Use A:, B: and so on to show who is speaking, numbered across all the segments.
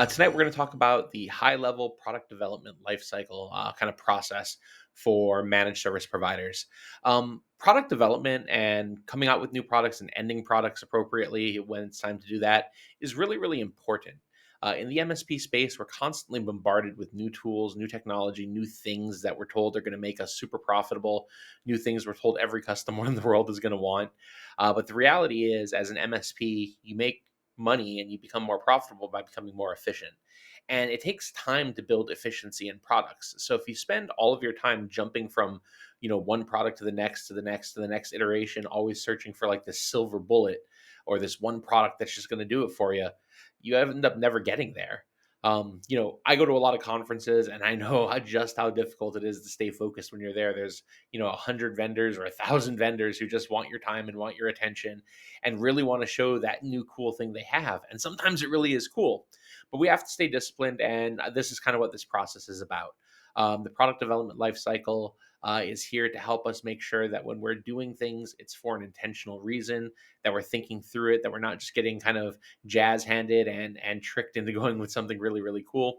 A: Tonight, we're going to talk about the high level product development lifecycle kind of process for managed service providers. Product development and coming out with new products and ending products appropriately when it's time to do that is really, really important. In the MSP space, we're constantly bombarded with new tools, new technology, new things that we're told are going to make us super profitable, new things we're told every customer in the world is going to want. But the reality is, as an MSP, you make money and you become more profitable by becoming more efficient. And it takes time to build efficiency in products. So if you spend all of your time jumping from, one product to the next, to the next, to the next iteration, always searching for like this silver bullet or this one product that's just going to do it for you, you end up never getting there. I go to a lot of conferences and I know just how difficult it is to stay focused when you're there. There's, 100 vendors or 1,000 vendors who just want your time and want your attention and really want to show that new cool thing they have. And sometimes it really is cool, but we have to stay disciplined. And this is kind of what this process is about. The product development life cycle is here to help us make sure that when we're doing things, it's for an intentional reason, that we're thinking through it, that we're not just getting kind of jazz handed and tricked into going with something really, really cool.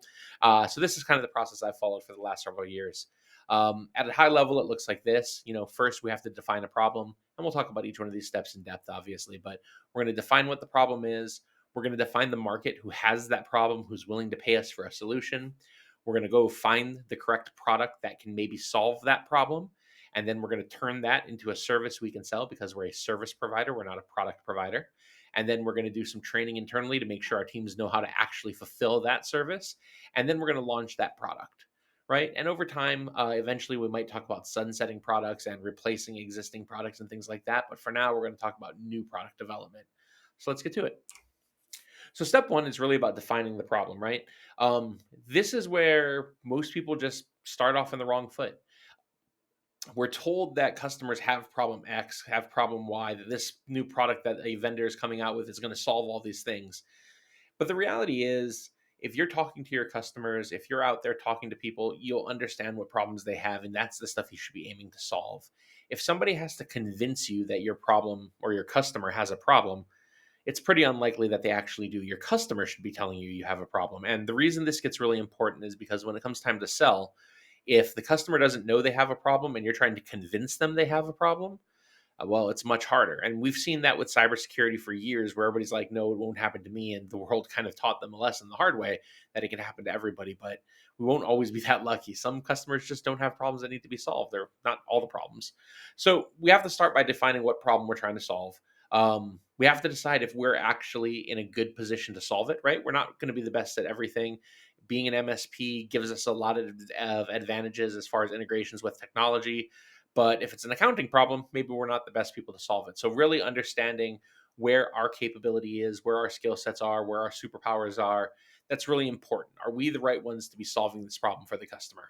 A: So this is kind of the process I've followed for the last several years. At a high level, it looks like this. First we have to define a problem, and we'll talk about each one of these steps in depth, obviously, but we're going to define what the problem is. We're going to define the market who has that problem, who's willing to pay us for a solution. We're going to go find the correct product that can maybe solve that problem. And then we're going to turn that into a service we can sell because we're a service provider. We're not a product provider. And then we're going to do some training internally to make sure our teams know how to actually fulfill that service. And then we're going to launch that product. Right. And over time, eventually we might talk about sunsetting products and replacing existing products and things like that. But for now, we're going to talk about new product development. So let's get to it. So step one is really about defining the problem, right? This is where most people just start off on the wrong foot. We're told that customers have problem X, have problem Y, that this new product that a vendor is coming out with is going to solve all these things. But the reality is, if you're talking to your customers, if you're out there talking to people, you'll understand what problems they have. And that's the stuff you should be aiming to solve. If somebody has to convince you that your problem or your customer has a problem, it's pretty unlikely that they actually do. Your customer should be telling you you have a problem. And the reason this gets really important is because when it comes time to sell, if the customer doesn't know they have a problem and you're trying to convince them they have a problem, well, it's much harder. And we've seen that with cybersecurity for years where everybody's like, no, it won't happen to me. And the world kind of taught them a lesson the hard way that it can happen to everybody. But we won't always be that lucky. Some customers just don't have problems that need to be solved. They're not all the problems. So we have to start by defining what problem we're trying to solve. We have to decide if we're actually in a good position to solve it, right? We're not going to be the best at everything. Being an MSP gives us a lot of advantages as far as integrations with technology. But if it's an accounting problem, maybe we're not the best people to solve it. So, really understanding where our capability is, where our skill sets are, where our superpowers are, that's really important. Are we the right ones to be solving this problem for the customer?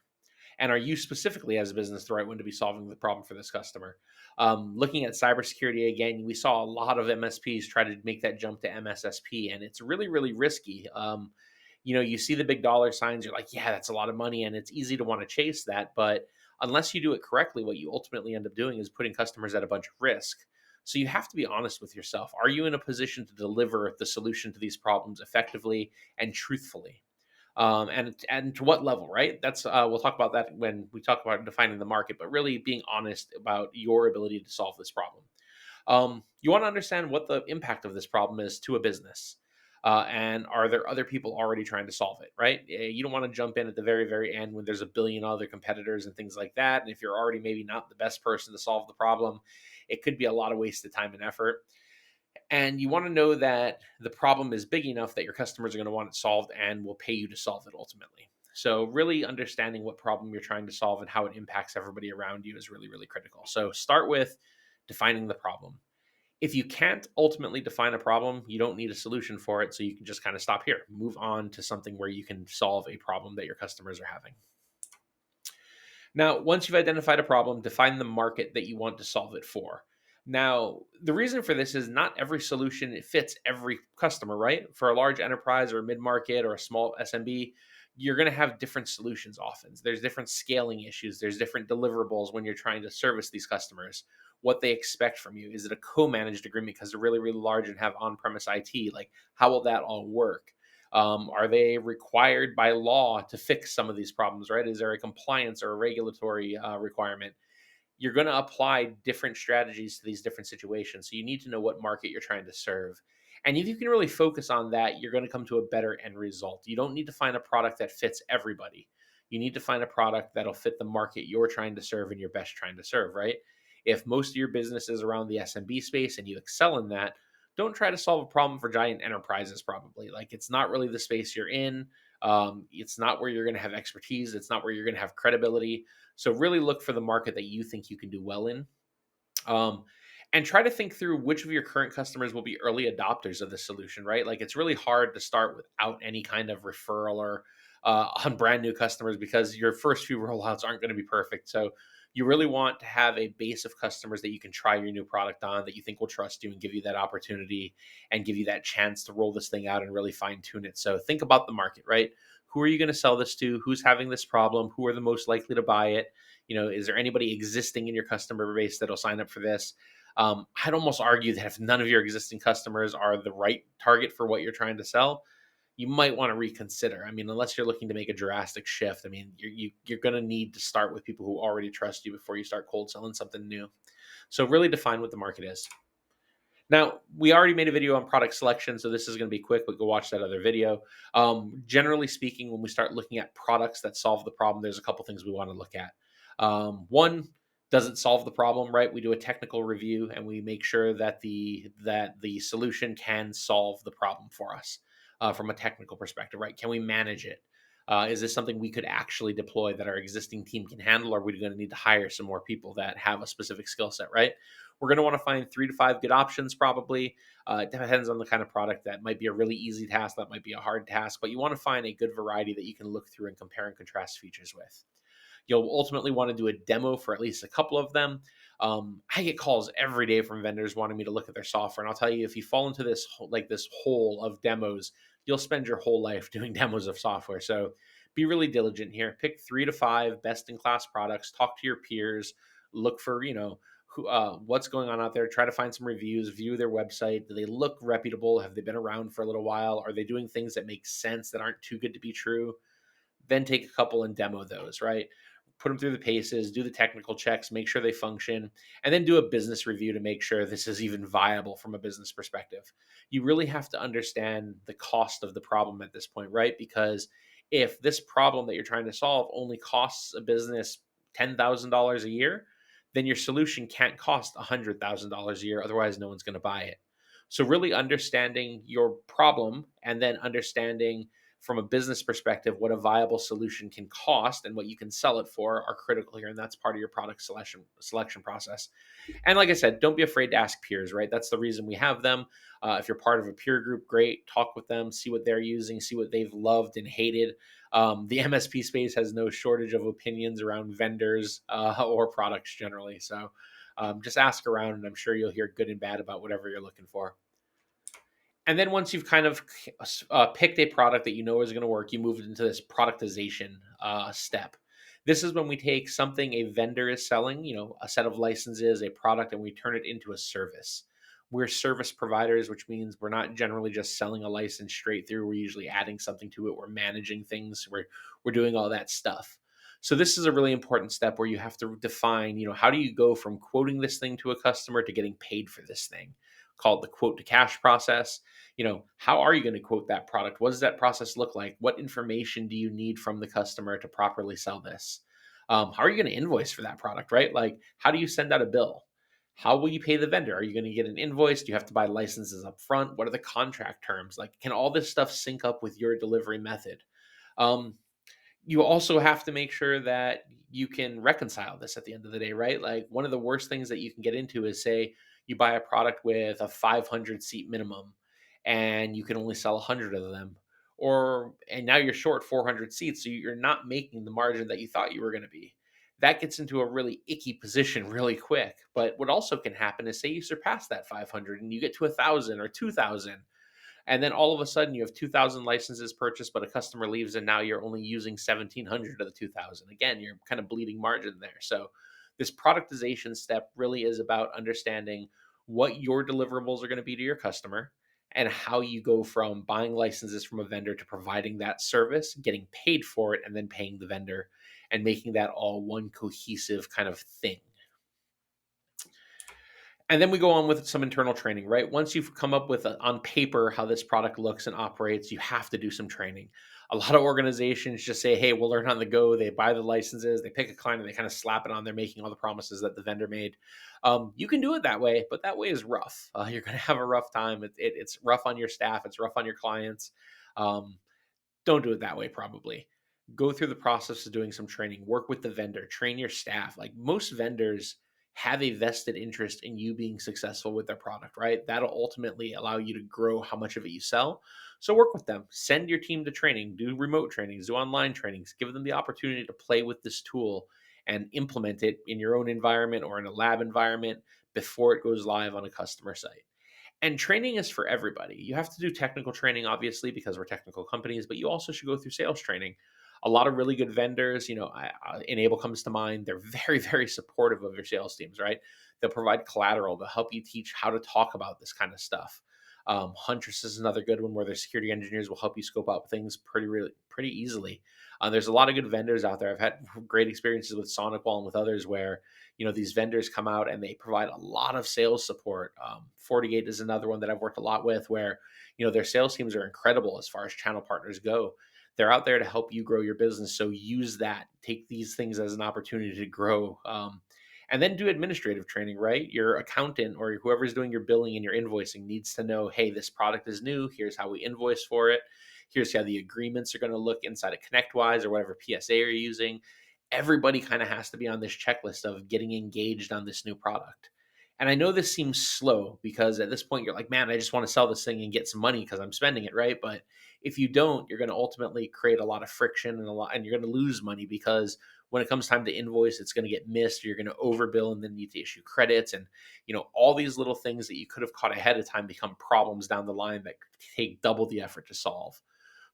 A: And are you specifically as a business the right one to be solving the problem for this customer? Looking at cybersecurity again, we saw a lot of MSPs try to make that jump to MSSP, and it's really, really risky. You see the big dollar signs, you're like, yeah, that's a lot of money, and it's easy to want to chase that. But unless you do it correctly, what you ultimately end up doing is putting customers at a bunch of risk. So you have to be honest with yourself. Are you in a position to deliver the solution to these problems effectively and truthfully? And to what level, right? That's we'll talk about that when we talk about defining the market, but really being honest about your ability to solve this problem. You want to understand what the impact of this problem is to a business. And are there other people already trying to solve it, right? You don't want to jump in at the very, very end when there's a billion other competitors and things like that. And if you're already maybe not the best person to solve the problem, it could be a lot of wasted time and effort. And you want to know that the problem is big enough that your customers are going to want it solved and will pay you to solve it ultimately. So, really understanding what problem you're trying to solve and how it impacts everybody around you is really, really critical. So, start with defining the problem. If you can't ultimately define a problem, you don't need a solution for it. So, you can just kind of stop here, move on to something where you can solve a problem that your customers are having. Now, once you've identified a problem, define the market that you want to solve it for. Now, the reason for this is not every solution fits every customer, right? For a large enterprise or a mid-market or a small SMB, you're going to have different solutions often. There's different scaling issues, there's different deliverables when you're trying to service these customers. What they expect from you. Is it a co-managed agreement because they're really, really large and have on-premise IT? Like, how will that all work? Are they required by law to fix some of these problems, right? Is there a compliance or a regulatory requirement? You're going to apply different strategies to these different situations. So you need to know what market you're trying to serve. And if you can really focus on that, you're going to come to a better end result. You don't need to find a product that fits everybody. You need to find a product that'll fit the market you're trying to serve and you're best trying to serve, right? If most of your business is around the SMB space and you excel in that, don't try to solve a problem for giant enterprises, probably. Like, it's not really the space you're in. It's not where you're going to have expertise. It's not where you're going to have credibility. So really look for the market that you think you can do well in. Um, and try to think through which of your current customers will be early adopters of the solution, right? Like, it's really hard to start without any kind of referral or on brand new customers, because your first few rollouts aren't going to be perfect. So you really want to have a base of customers that you can try your new product on, that you think will trust you and give you that opportunity and give you that chance to roll this thing out and really fine tune it. So think about the market, right? Who are you going to sell this to? Who's having this problem? Who are the most likely to buy it? Is there anybody existing in your customer base that'll sign up for this? I'd almost argue that if none of your existing customers are the right target for what you're trying to sell, you might want to reconsider. I mean, unless you're looking to make a drastic shift, I mean, you're going to need to start with people who already trust you before you start cold selling something new. So really define what the market is. Now, we already made a video on product selection, so this is going to be quick, but go watch that other video. Generally speaking, when we start looking at products that solve the problem, there's a couple things we want to look at. One, does it solve the problem, right? We do a technical review and we make sure that the solution can solve the problem for us from a technical perspective, right? Can we manage it? Is this something we could actually deploy that our existing team can handle, or are we going to need to hire some more people that have a specific skill set, right? We're going to want to find 3 to 5 good options, probably. It depends on the kind of product. That might be a really easy task, that might be a hard task, but you want to find a good variety that you can look through and compare and contrast features with. You'll ultimately want to do a demo for at least a couple of them. I get calls every day from vendors wanting me to look at their software, and I'll tell you, if you fall into this hole of demos, you'll spend your whole life doing demos of software. So be really diligent here. Pick 3 to 5 best in class products. Talk to your peers. Look for what's going on out there. Try to find some reviews. View their website. Do they look reputable? Have they been around for a little while? Are they doing things that make sense, that aren't too good to be true? Then take a couple and demo those, right? Put them through the paces, do the technical checks, make sure they function, and then do a business review to make sure this is even viable from a business perspective. You really have to understand the cost of the problem at this point, right? Because if this problem that you're trying to solve only costs a business $10,000 a year, then your solution can't cost $100,000 a year. Otherwise, no one's going to buy it. So, really understanding your problem and then understanding from a business perspective what a viable solution can cost and what you can sell it for are critical here, and that's part of your product selection process. And like I said, don't be afraid to ask peers, right? That's the reason we have them. If you're part of a peer group, great. Talk with them, see what they're using, see what they've loved and hated. The MSP space has no shortage of opinions around vendors or products generally. So just ask around, and I'm sure you'll hear good and bad about whatever you're looking for. And then once you've kind of picked a product that you know is going to work, you move into this productization step. This is when we take something a vendor is selling, a set of licenses, a product, and we turn it into a service. We're service providers, which means we're not generally just selling a license straight through. We're usually adding something to it. We're managing things. We're doing all that stuff. So this is a really important step where you have to define, how do you go from quoting this thing to a customer to getting paid for this thing, called the quote to cash process. How are you going to quote that product? What does that process look like? What information do you need from the customer to properly sell this? How are you going to invoice for that product, right? Like, how do you send out a bill? How will you pay the vendor? Are you going to get an invoice? Do you have to buy licenses up front? What are the contract terms? Like, can all this stuff sync up with your delivery method? Um, you also have to make sure that you can reconcile this at the end of the day, right? Like, one of the worst things that you can get into is, say you buy a product with a 500 seat minimum and you can only sell 100 of them, and now you're short 400 seats, so you're not making the margin that you thought you were going to be. That gets into a really icky position really quick. But what also can happen is, say you surpass that 500 and you get to 1,000 or 2,000, and then all of a sudden you have 2,000 licenses purchased, but a customer leaves and now you're only using 1,700 of the 2,000. Again, you're kind of bleeding margin there. So this productization step really is about understanding what your deliverables are going to be to your customer and how you go from buying licenses from a vendor to providing that service, getting paid for it, and then paying the vendor, and making that all one cohesive kind of thing. And then we go on with some internal training, right? Once you've come up with on paper how this product looks and operates, you have to do some training. A lot of organizations just say, hey, we'll learn on the go. They buy the licenses, they pick a client, and they kind of slap it on there, making all the promises that the vendor made. You can do it that way, but that way is rough. You're going to have a rough time. It's rough on your staff, it's rough on your clients. Um, don't do it that way, probably. Go through the process of doing some training, work with the vendor, train your staff. Like most vendors have a vested interest in you being successful with their product, right? That'll ultimately allow you to grow how much of it you sell. So work with them, send your team to training, do remote trainings, do online trainings, give them the opportunity to play with this tool and implement it in your own environment or in a lab environment before it goes live on a customer site. And training is for everybody. You have to do technical training, obviously, because we're technical companies, but you also should go through sales training. A lot of really good vendors, Enable comes to mind. They're very, very supportive of your sales teams, right? They'll provide collateral. They'll help you teach how to talk about this kind of stuff. Huntress is another good one where their security engineers will help you scope out things pretty easily. There's a lot of good vendors out there. I've had great experiences with SonicWall and with others where these vendors come out and they provide a lot of sales support. 48 is another one that I've worked a lot with where their sales teams are incredible as far as channel partners go. They're out there to help you grow your business, so use that, take these things as an opportunity to grow. And then do administrative training, right? Your accountant or whoever's doing your billing and your invoicing needs to know, hey, this product is new, here's how we invoice for it, here's how the agreements are going to look inside of ConnectWise or whatever PSA you're using. Everybody kind of has to be on this checklist of getting engaged on this new product. And I know this seems slow because at this point you're like, man, I just want to sell this thing and get some money because I'm spending it, right? But if you don't, you're going to ultimately create a lot of friction and you're going to lose money because when it comes time to invoice, it's going to get missed. You're going to overbill and then need to issue credits, and all these little things that you could have caught ahead of time become problems down the line that take double the effort to solve.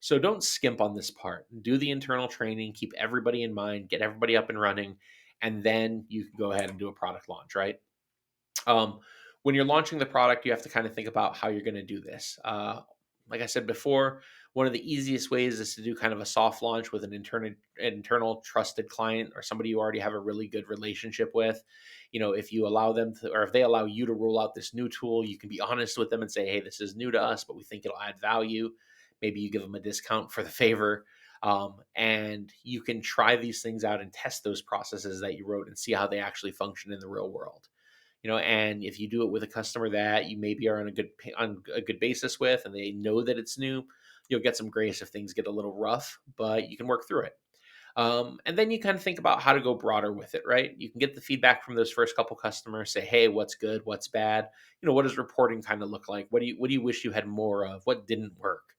A: So don't skimp on this part. Do the internal training, keep everybody in mind, get everybody up and running, and then you can go ahead and do a product launch, right? Um, when you're launching the product, you have to kind of think about how you're going to do this. Like I said before, one of the easiest ways is to do kind of a soft launch with an internal trusted client or somebody you already have a really good relationship with. If you allow them to, or if they allow you to roll out this new tool, you can be honest with them and say, hey, this is new to us, but we think it'll add value. Maybe you give them a discount for the favor. And you can try these things out and test those processes that you wrote and see how they actually function in the real world. And if you do it with a customer that you maybe are on a good basis with, and they know that it's new, you'll get some grace if things get a little rough, but you can work through it. And then you kind of think about how to go broader with it, right? You can get the feedback from those first couple customers, say, hey, what's good, what's bad? What does reporting kind of look like? What do you wish you had more of? What didn't work?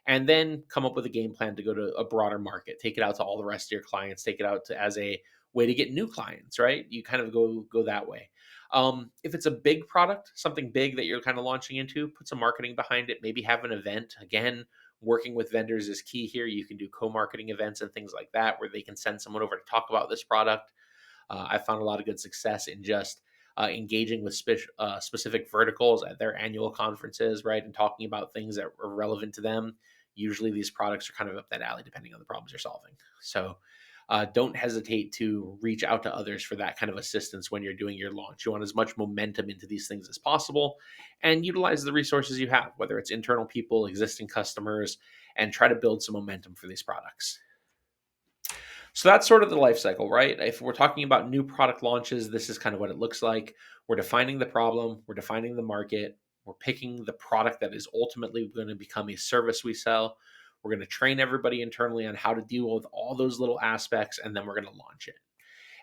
A: And then come up with a game plan to go to a broader market, take it out to all the rest of your clients, take it out to as a way to get new clients, right? You kind of go that way. If it's a big product, something big that you're kind of launching into, put some marketing behind it, maybe have an event. Again, working with vendors is key here. You can do co-marketing events and things like that where they can send someone over to talk about this product. I found a lot of good success in just engaging with specific verticals at their annual conferences, right? And talking about things that are relevant to them. Usually these products are kind of up that alley depending on the problems you're solving. So don't hesitate to reach out to others for that kind of assistance when you're doing your launch. You want as much momentum into these things as possible and utilize the resources you have, whether it's internal people, existing customers, and try to build some momentum for these products. So that's sort of the life cycle, right? If we're talking about new product launches, this is kind of what it looks like. We're defining the problem, we're defining the market, we're picking the product that is ultimately going to become a service we sell. We're going to train everybody internally on how to deal with all those little aspects, and then we're going to launch it.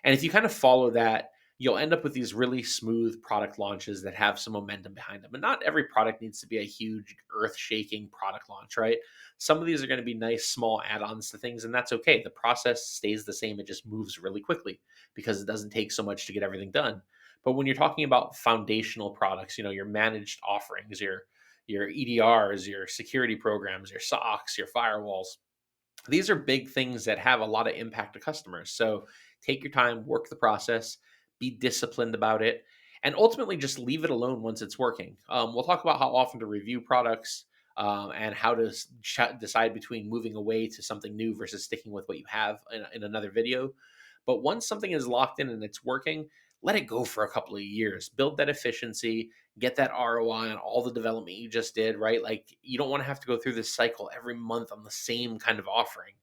A: And if you kind of follow that, you'll end up with these really smooth product launches that have some momentum behind them. And not every product needs to be a huge earth shaking product launch, right? Some of these are going to be nice small add ons to things, and that's okay. The process stays the same, it just moves really quickly because it doesn't take so much to get everything done. But when you're talking about foundational products, your managed offerings, your EDRs, your security programs, your SOCs, your firewalls, these are big things that have a lot of impact to customers. So take your time, work the process, be disciplined about it, and ultimately just leave it alone once it's working. We'll talk about how often to review products, and how to decide between moving away to something new versus sticking with what you have in another video. But once something is locked in and it's working, let it go for a couple of years. Build that efficiency, get that ROI on all the development you just did, right? Like, you don't want to have to go through this cycle every month on the same kind of offering.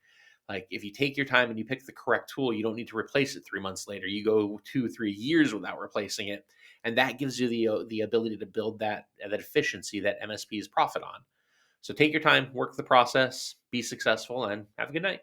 A: Like, if you take your time and you pick the correct tool, you don't need to replace it 3 months later. You go 2, 3 years without replacing it, and that gives you the ability to build that efficiency that MSPs profit on. So take your time, work the process, be successful, and have a good night.